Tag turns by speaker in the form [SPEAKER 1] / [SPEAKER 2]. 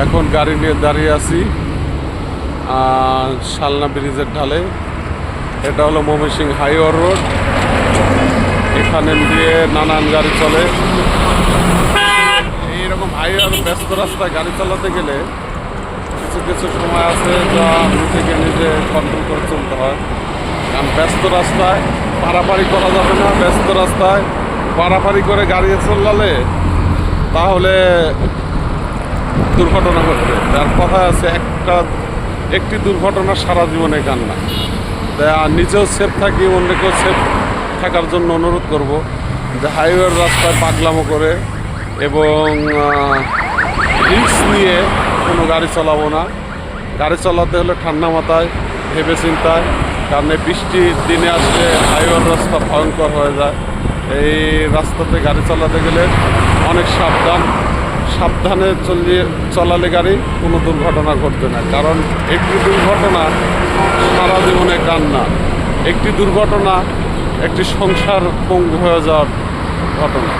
[SPEAKER 1] এখন গাড়ি নিয়ে দাঁড়িয়ে আছি শালনা ব্রিজের ঢালে। এটা হলো ময়মনসিংহ হাইওয়ে রোড। এখানে দিয়ে নানান গাড়ি চলে। এইরকম হাইওয়ে ব্যস্ত রাস্তায় গাড়ি চালাতে গেলে কিছু কিছু সময় আছে যা নিজেকে নিজে কন্ট্রোল করে চলতে হয়। কারণ ব্যস্ত রাস্তায় পারাপারি করা যাবে না। ব্যস্ত রাস্তায় পারাপারি করে গাড়ি চালালে তাহলে দুর্ঘটনা ঘটবে। তার কথা আছে একটি দুর্ঘটনা সারা জীবনে কান্না। তাই নিজেও সেফ থাকি, অন্যকেও সেফ থাকার জন্য অনুরোধ করব যে হাইওয়ের রাস্তায় পাগলামো করে এবং রিস্ক নিয়ে কোনো গাড়ি চালাবো না। গাড়ি চালাতে হলে ঠান্ডা মাথায় ভেবে চিন্তায়, কারণ এই বৃষ্টির দিনে আসলে হাইওয়ের রাস্তা ভয়ঙ্কর হয়ে যায়। এই রাস্তাতে গাড়ি চালাতে গেলে অনেক সাবধানে চলালে গাড়ি কোনো দুর্ঘটনা ঘটবে না। কারণ একটি দুর্ঘটনা সারা জীবনে কান্না। একটি দুর্ঘটনা একটি সংসার পঙ্গু হয়ে যাওয়ার ঘটনা।